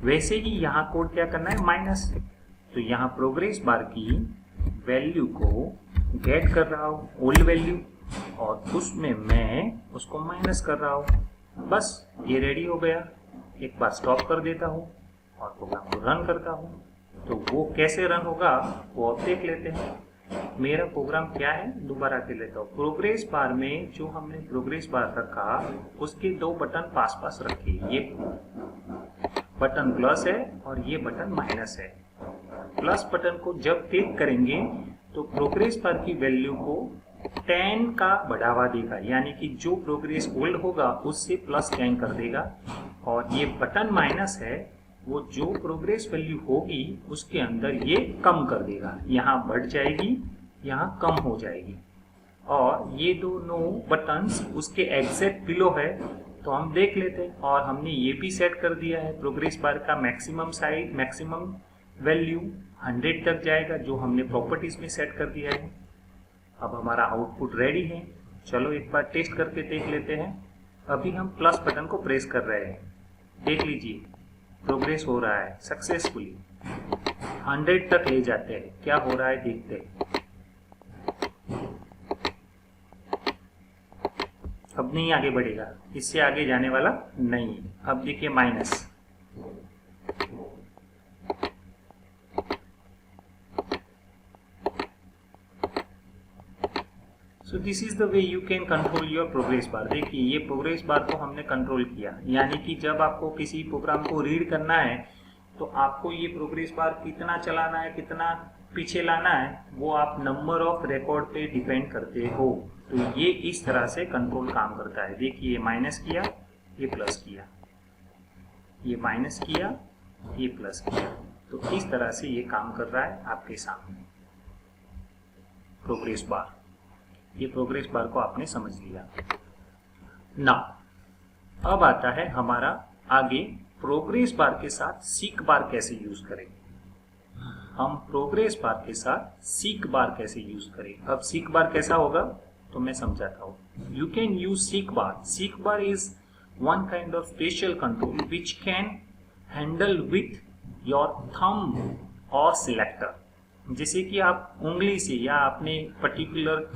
वैसे ही यहाँ कोड क्या करना है, माइनस, तो यहाँ प्रोग्रेस बार की वैल्यू को गेट कर रहा हूँ ओल्ड वैल्यू, और उसमें मैं उसको माइनस कर रहा हूँ। बस ये रेडी हो गया। एक बार स्टॉप कर देता हूँ और प्रोग्राम को रन करता हूँ। तो वो कैसे रन होगा वो अब देख लेते हैं। मेरा प्रोग्राम क्या है, दोबारा के लेता हूँ। प्रोग्रेस बार में जो हमने प्रोग्रेस बार रखा उसके दो बटन पास पास रखे, ये बटन प्लस है और ये बटन माइनस है। प्लस बटन को जब क्लिक करेंगे तो प्रोग्रेस बार की वैल्यू को 10 का बढ़ावा देगा, यानी कि जो प्रोग्रेस ओल्ड होगा उससे प्लस 10 कर देगा, और ये बटन माइनस है वो जो प्रोग्रेस वैल्यू होगी उसके अंदर ये कम कर देगा, यहाँ बढ़ जाएगी यहाँ कम हो जाएगी। और ये दोनों बटन्स उसके एग्जैक्ट बिलो है, तो हम देख लेते हैं। और हमने ये भी सेट कर दिया है प्रोग्रेस बार का मैक्सिमम साइज, मैक्सिमम वैल्यू 100 तक जाएगा, जो हमने प्रॉपर्टीज में सेट कर दिया है। अब हमारा आउटपुट रेडी है। चलो एक बार टेस्ट करके देख लेते हैं। अभी हम प्लस बटन को प्रेस कर रहे हैं, देख लीजिए प्रोग्रेस हो रहा है सक्सेसफुली, 100 तक ले जाते हैं, क्या हो रहा है देखते हैं। अब नहीं आगे बढ़ेगा, इससे आगे जाने वाला नहीं है। अब देखिए minus, so this is the way you can control your progress bar. देखिए ये प्रोग्रेस बार को हमने कंट्रोल किया, यानी कि जब आपको किसी प्रोग्राम को रीड करना है तो आपको ये प्रोग्रेस बार कितना चलाना है, कितना पीछे लाना है, वो आप नंबर ऑफ रिकॉर्ड पे डिपेंड करते हो। तो ये इस तरह से कंट्रोल काम करता है। देखिए माइनस किया, ये प्लस किया, ये माइनस किया, ये प्लस किया, तो इस तरह से ये काम कर रहा है आपके सामने प्रोग्रेस बार। ये प्रोग्रेस बार को आपने समझ लिया ना। अब आता है हमारा आगे प्रोग्रेस बार के साथ सीक बार कैसे यूज करें। हम प्रोग्रेस बार के साथ सीक बार कैसे यूज करें। अब सीक बार कैसा होगा तो मैं समझाता हूँ। You can use seek bar. Seek bar is one kind of spatial control which can handle with your thumb or selector. जैसे कि आप उंगली से या अपने पर्टिकुलर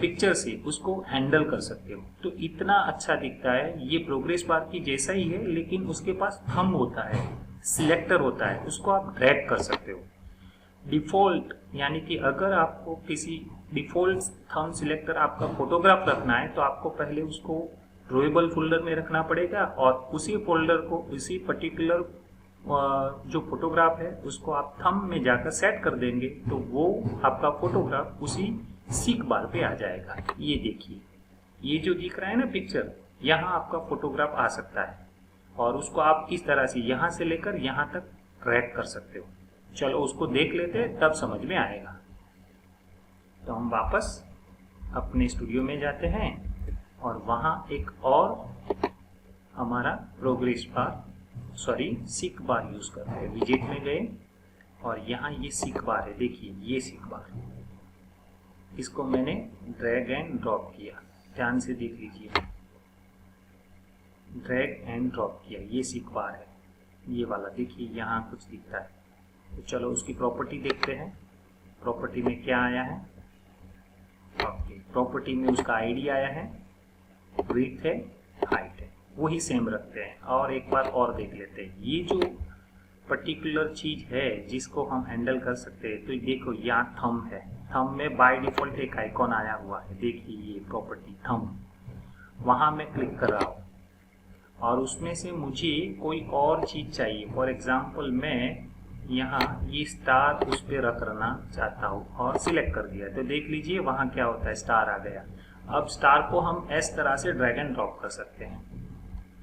पिक्चर से उसको हैंडल कर सकते हो। तो इतना अच्छा दिखता है। ये प्रोग्रेस बार की जैसा ही है, लेकिन उसके पास थंब होता है, सिलेक्टर होता है, उसको आप ड्रैग कर सकते हो। डिफ़ॉल्ट यानी कि अगर आपको किसी डिफ़ॉल्ट थंब सिलेक्टर आपका फोटोग्राफ रखना है तो आपको पहले उसको ड्रॉएबल फोल्डर में रखना पड़ेगा, और उसी फोल्डर को उसी पर्टिकुलर जो फोटोग्राफ है उसको आप थंब में जाकर सेट कर देंगे तो वो आपका फोटोग्राफ उसी सीक बार पे आ जाएगा। ये देखिए, ये जो दिख रहा है ना पिक्चर, यहाँ आपका फोटोग्राफ आ सकता है और उसको आप इस तरह से यहाँ से लेकर यहाँ तक ड्रैग कर सकते हो। चलो उसको देख लेते हैं, तब समझ में आएगा। तो हम वापस अपने स्टूडियो में जाते हैं और वहाँ एक और हमारा प्रोग्रेस बार सीक बार यूज करते हैं। विजेट में गए और यहाँ ये सीक बार है, देखिए ये सीक बार, इसको मैंने ड्रैग एंड ड्रॉप किया, ध्यान से देख लीजिए, ड्रैग एंड ड्रॉप किया, ये सीक बार है, ये वाला देखिए यहाँ कुछ दिखता है। तो चलो उसकी प्रॉपर्टी देखते हैं। प्रॉपर्टी में क्या आया है? ओके, प्रॉपर्टी में उसका आईडी आया है, विड्थ है, हाइट है, वही सेम रखते हैं। और एक बार और देख लेते हैं, ये जो पर्टिकुलर चीज है जिसको हम हैंडल कर सकते हैं, तो देखो यहाँ थंब है, थंब में बाय डिफॉल्ट एक आइकॉन आया हुआ है, देखिए ये प्रॉपर्टी थंब, वहां मैं क्लिक कर रहा हूँ और उसमें से मुझे कोई और चीज चाहिए। फॉर एग्जाम्पल मैं यहाँ ये स्टार उस पर रखना चाहता हूँ और सिलेक्ट कर दिया, तो देख लीजिए वहाँ क्या होता है, स्टार आ गया। अब स्टार को हम इस तरह से ड्रैग एंड ड्रॉप कर सकते हैं।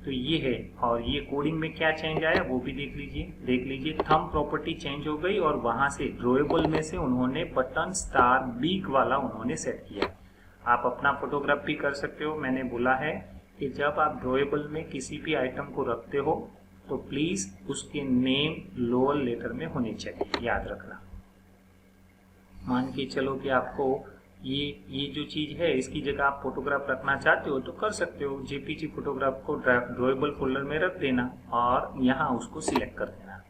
तो ये है, और ये कोडिंग में क्या चेंज आया वो भी देख लीजिए, थंब प्रॉपर्टी चेंज हो गई और वहां से ड्रॉएबल में से उन्होंने बटन स्टार बीक वाला उन्होंने सेट किया। आप अपना फोटोग्राफ भी कर सकते हो। मैंने बोला है कि जब आप ड्रॉएबल में किसी भी आइटम को रखते हो तो प्लीज उसके नेम लोअर लेटर में होने चाहिए, याद रखना। मान के चलो कि आपको ये जो चीज है इसकी जगह आप फोटोग्राफ रखना चाहते हो तो कर सकते हो, जेपीजी फोटोग्राफ को ड्रॉएबल फोल्डर में रख देना और यहाँ उसको सिलेक्ट कर देना।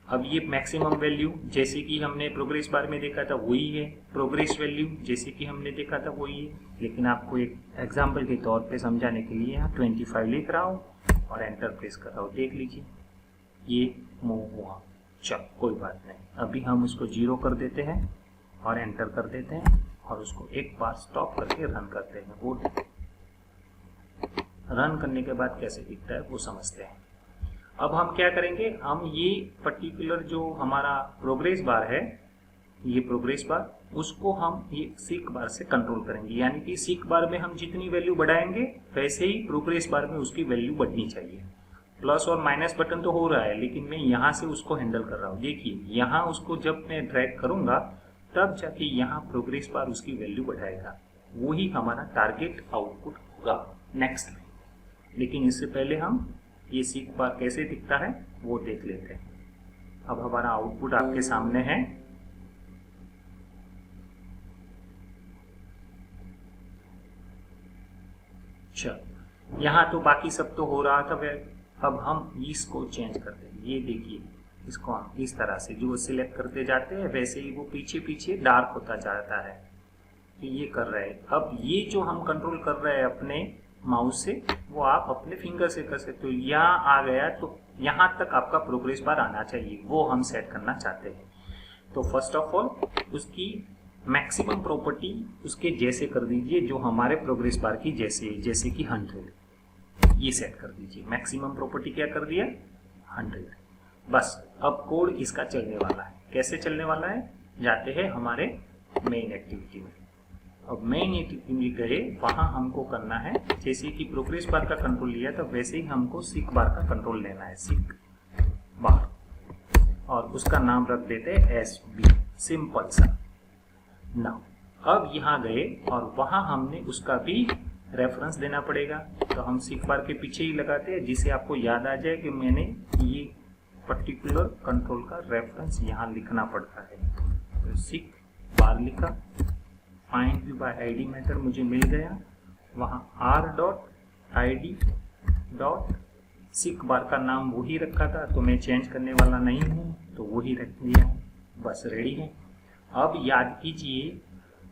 अब ये मैक्सिमम वैल्यू जैसे कि हमने प्रोग्रेस बार में देखा था वही है, प्रोग्रेस वैल्यू जैसे कि हमने देखा था वही है, लेकिन आपको एक एग्जाम्पल के तौर पे समझाने के लिए यहाँ 25 लिख रहा हूँ और एंटर प्रेस कर रहा हूँ। देख लीजिए ये मूव हुआ। चल कोई बात नहीं, अभी हम उसको 0 कर देते हैं और एंटर कर देते हैं और उसको एक बार स्टॉप करके रन करते हैं। वो रन करने के बाद कैसे दिखता है वो समझते हैं। अब हम क्या करेंगे, हम ये पर्टिकुलर जो हमारा प्रोग्रेस बार है, ये प्रोग्रेस बार, उसको हम ये सीक बार से कंट्रोल करेंगे। यानी कि सीक बार में हम जितनी वैल्यू बढ़ाएंगे वैसे ही प्रोग्रेस बार में उसकी वैल्यू बढ़नी चाहिए। प्लस और माइनस बटन तो हो रहा है, लेकिन मैं यहाँ से उसको हैंडल कर रहा हूँ। देखिए यहाँ उसको जब मैं ड्रैग करूंगा तब जाके यहाँ प्रोग्रेस बार उसकी वैल्यू बढ़ाएगा, वही हमारा टारगेट आउटपुट होगा नेक्स्ट में। लेकिन इससे पहले हम ये सीक बार कैसे दिखता है वो देख लेते हैं। अब हमारा आउटपुट आपके सामने है। चल यहाँ तो बाकी सब तो हो रहा था, अब हम इसको चेंज कर देंगे। ये देखिए इसको हम इस तरह से जो सिलेक्ट करते जाते हैं वैसे ही वो पीछे पीछे डार्क होता जाता है। तो ये कर रहे हैं। अब ये जो हम कंट्रोल कर रहे हैं अपने माउस से, वो आप अपने फिंगर से कर सकते हो। यहाँ आ गया तो यहाँ तक आपका प्रोग्रेस बार आना चाहिए, वो हम सेट करना चाहते हैं। तो फर्स्ट ऑफ ऑल उसकी मैक्सिमम प्रॉपर्टी उसके जैसे कर दीजिए जो हमारे प्रोग्रेस बार की जैसे कि 100, ये सेट कर दीजिए। मैक्सिमम प्रॉपर्टी क्या कर दिया, 100। बस अब कोड इसका चलने वाला है। कैसे चलने वाला है, जाते हैं हमारे मेन एक्टिविटी में। अब मेन एक्टिविटी में गए, वहां हमको करना है जैसे कि प्रोग्रेस बार का कंट्रोल लिया था वैसे ही हमको सीक बार का कंट्रोल लेना है, सीक बार, और उसका नाम रख देते हैं SB, सिंपल सा। नाउ अब यहाँ गए और वहां हमने उसका भी रेफरेंस देना पड़ेगा। तो हम सीक बार के पीछे ही लगाते हैं जिससे आपको याद आ जाए कि मैंने ये पर्टिकुलर कंट्रोल का रेफरेंस यहाँ लिखना पड़ता है। तो सीक बार लिखा, find view bye ID method मुझे मिल गया, वहाँ r.id सीक बार का नाम वही रखा था, तो मैं चेंज करने वाला नहीं हूँ तो वही रख दिया। बस रेडी है। अब याद कीजिए,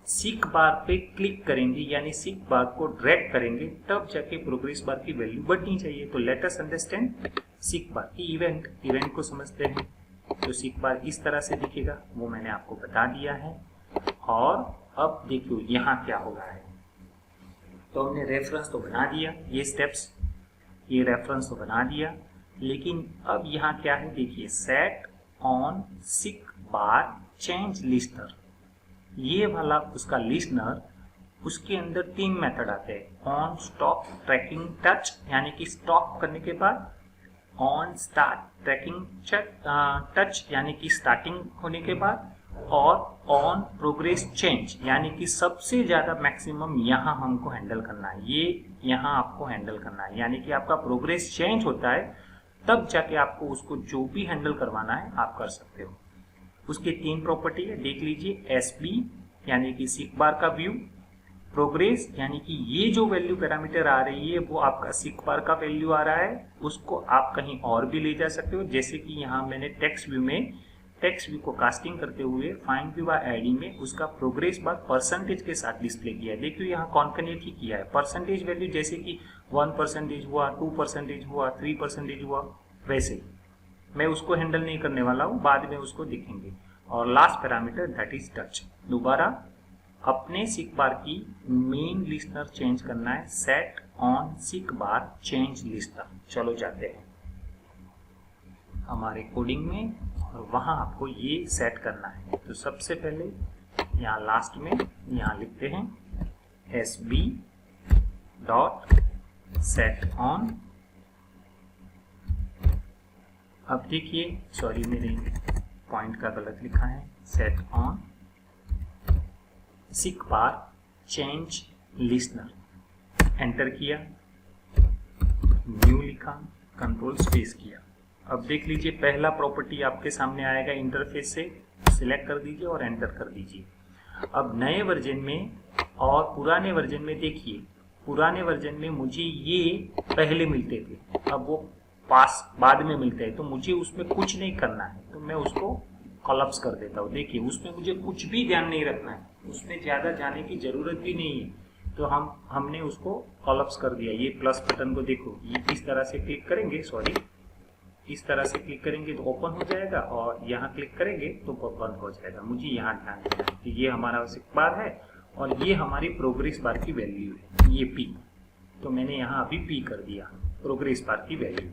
सीक बार पे क्लिक करेंगे यानी सीक बार को ड्रैग करेंगे तब जाके प्रोग्रेस बार की वैल्यू बढ़नी चाहिए। तो लेट अस अंडरस्टैंड सीक बार की इवेंट को समझते हैं। तो सीक बार इस तरह से दिखेगा, वो मैंने आपको बता दिया है। और अब देखियो यहाँ क्या हो रहा है। तो हमने रेफरेंस तो बना दिया, ये स्टेप्स, ये रेफरेंस तो बना दिया, लेकिन अब यहाँ क्या है देखिए, set on seek bar change listener, ये वाला उसका लिस्टनर, उसके अंदर 3 मेथड आते हैं। ऑन स्टॉप ट्रैकिंग टच यानी कि स्टॉप करने के बाद, ऑन स्टार्ट ट्रैकिंग टच यानी कि स्टार्टिंग होने के बाद, और ऑन प्रोग्रेस चेंज यानी कि सबसे ज्यादा मैक्सिमम यहाँ हमको हैंडल करना है, ये यहाँ आपको हैंडल करना है। यानी कि आपका प्रोग्रेस चेंज होता है तब जाके आपको उसको जो भी हैंडल करवाना है आप कर सकते हो। उसके 3 प्रॉपर्टी है, देख लीजिए। एसबी यानी कि सीक बार का व्यू, प्रोग्रेस यानी कि ये जो वैल्यू पैरामीटर आ रही है वो आपका सीक बार का वैल्यू आ रहा है, उसको आप कहीं और भी ले जा सकते हो। जैसे कि यहाँ मैंने टेक्स्ट व्यू में, टेक्स्ट व्यू को कास्टिंग करते हुए फाइंड व्यू बाय आईडी में उसका प्रोग्रेस बार परसेंटेज के साथ डिस्प्ले किया है। देखिए यहाँ कॉन्कनेट ही किया है, परसेंटेज वैल्यू जैसे कि 1% हुआ, 2% हुआ, 3% हुआ, वैसे मैं उसको हैंडल नहीं करने वाला हूँ, बाद में उसको देखेंगे। और last parameter that is touch. दोबारा अपने सीक बार की मेन लिस्टनर चेंज करना है, set on seek bar change listener. चलो जाते हैं हमारे कोडिंग में और वहां आपको ये सेट करना है। तो सबसे पहले यहाँ लास्ट में यहाँ लिखते हैं SB डॉट सेट ऑन। अब देखिए, सॉरी मैंने पॉइंट का गलत लिखा है, set on seek bar change listener. Enter किया, न्यू लिखा, कंट्रोल स्पेस किया। अब देख लीजिए पहला प्रॉपर्टी आपके सामने आएगा इंटरफेस से, सिलेक्ट कर दीजिए और एंटर कर दीजिए। अब नए वर्जन में और पुराने वर्जन में देखिए, पुराने वर्जन में मुझे ये पहले मिलते थे, अब वो पास बाद में मिलते हैं। तो मुझे उसमें कुछ नहीं करना है, तो मैं उसको कॉलप्स कर देता हूँ। देखिए उसमें मुझे कुछ भी ध्यान नहीं रखना है, उसमें ज़्यादा जाने की ज़रूरत भी नहीं है। तो हमने उसको कॉलप्स कर दिया। ये प्लस बटन को देखो, ये इस तरह से क्लिक करेंगे, सॉरी इस तरह से क्लिक करेंगे तो ओपन हो जाएगा, और यहाँ क्लिक करेंगे तो बंद हो जाएगा। मुझे यहाँ ध्यान देना है। तो ये हमारा सीक बार है और ये हमारी प्रोग्रेस बार की वैल्यू है, ये P। तो मैंने यहाँ अभी P कर दिया, प्रोग्रेस बार की वैल्यू।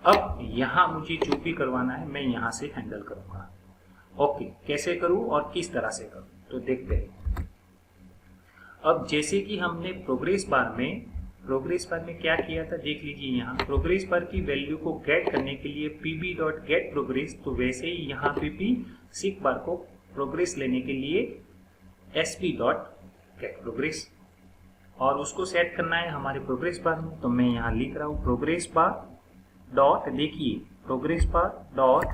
अब यहाँ मुझे जो भी करवाना है मैं यहाँ से हैंडल करूँगा। ओके, कैसे करूँ और किस तरह से करूँ तो देखते हैं। अब जैसे कि हमने प्रोग्रेस बार में क्या किया था, देख लीजिए यहाँ प्रोग्रेस बार की वैल्यू को गेट करने के लिए pb.get progress, तो वैसे ही यहाँ pp सीक बार को प्रोग्रेस लेने के लिए sp.get progress, और उसको सेट करना है हमारे प्रोग्रेस बार में। तो मैं यहाँ लिख रहा हूँ प्रोग्रेस बार डॉट, देखिए progress bar dot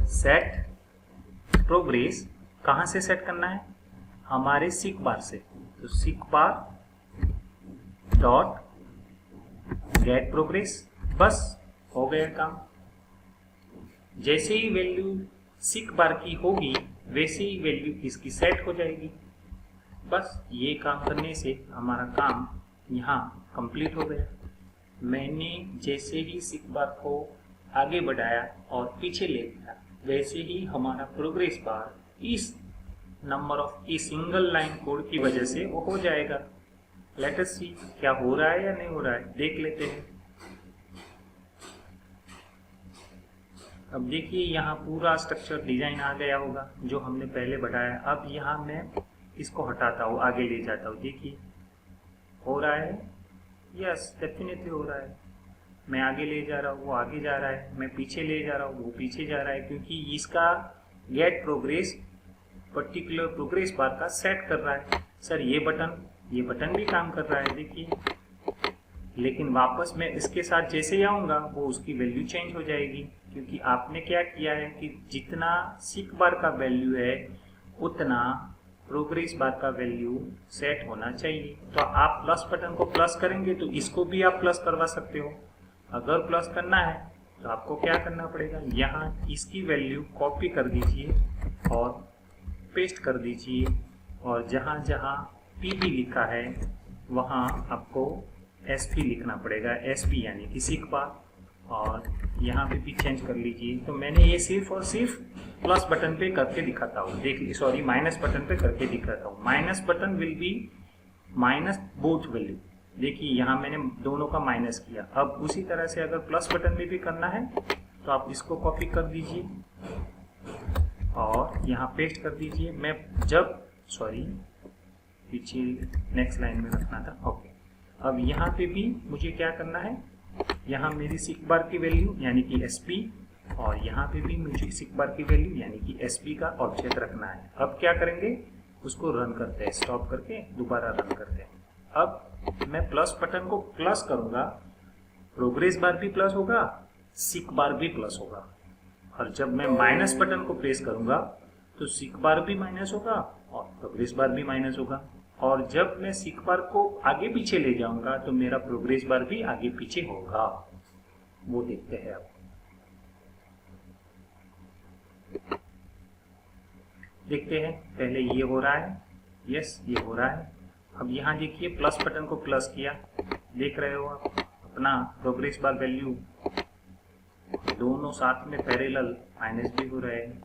set progress. कहाँ से सेट करना है, हमारे सीक बार से। तो सीक बार डॉट गेट प्रोग्रेस, बस हो गया काम। जैसे ही वैल्यू सीक बार की होगी वैसे ही वैल्यू इसकी सेट हो जाएगी। बस ये काम करने से हमारा काम यहाँ कंप्लीट हो गया। मैंने जैसे ही सीक बार को आगे बढ़ाया और पीछे ले गया, वैसे ही हमारा प्रोग्रेस बार इस नंबर ऑफ इस सिंगल लाइन कोड की वजह से वो हो जाएगा। लेट अस सी क्या हो रहा है या नहीं हो रहा है, देख लेते हैं। अब देखिए यहाँ पूरा स्ट्रक्चर डिजाइन आ गया होगा जो हमने पहले बढ़ाया। अब यहाँ मैं इसको हटाता हूँ, आगे ले जाता हूँ। देखिए हो रहा है, यस डेफिनेटली हो रहा है। मैं आगे ले जा रहा हूँ, वो आगे जा रहा है, मैं पीछे ले जा रहा हूँ, वो पीछे जा रहा है, क्योंकि इसका get progress particular progress bar का सेट कर रहा है। सर ये बटन भी काम कर रहा है, देखिए। लेकिन वापस मैं इसके साथ जैसे ही आऊँगा वो उसकी वैल्यू चेंज हो जाएगी, क्योंकि आपने क्या किया है कि जितना सीक बार का वैल्यू है उतना प्रोग्रेस बार का वैल्यू सेट होना चाहिए। तो आप प्लस बटन को प्लस करेंगे तो इसको भी आप प्लस करवा सकते हो। अगर प्लस करना है तो आपको क्या करना पड़ेगा, यहाँ इसकी वैल्यू कॉपी कर दीजिए और पेस्ट कर दीजिए, और जहाँ जहाँ पी लिखा है वहाँ आपको SP लिखना पड़ेगा, SP यानी कि सीख बार, और यहाँ पे भी चेंज कर लीजिए। तो मैंने ये सिर्फ और सिर्फ प्लस बटन पे करके दिखाता हूँ, देखिए सॉरी माइनस बटन पे करके दिखाता हूँ। Minus button will be minus both value, देखिए यहाँ मैंने दोनों का माइनस किया। अब उसी तरह से अगर प्लस बटन में भी करना है तो आप इसको कॉपी कर दीजिए और यहाँ पेस्ट कर दीजिए। मैं जब सॉरी पीछे नेक्स्ट लाइन में रखना था, ओके। अब यहाँ पे भी मुझे क्या करना है, यहाँ मेरी सीख बार की वैल्यू यानी कि SP, और यहाँ पे भी मुझे सीख बार की वैल्यू यानी कि SP का ऑब्जेक्ट रखना है। अब क्या करेंगे, उसको रन करते हैं, स्टॉप करके दोबारा रन करते हैं। अब मैं प्लस बटन को प्लस करूंगा, प्रोग्रेस बार भी प्लस होगा, सीख बार भी प्लस होगा, और जब मैं माइनस बटन को प्रेस करूंगा तो सीख बार भी माइनस होगा और प्रोग्रेस बार भी माइनस होगा, और जब मैं सीख बार को आगे पीछे ले जाऊंगा तो मेरा प्रोग्रेस बार भी आगे पीछे होगा। वो देखते हैं अब, देखते हैं। पहले ये हो रहा है, यस ये हो रहा है। अब यहाँ देखिए प्लस बटन को प्लस किया, देख रहे हो आप अपना प्रोग्रेस बार वैल्यू दोनों साथ में पैरेलल माइनस भी हो रहे हैं।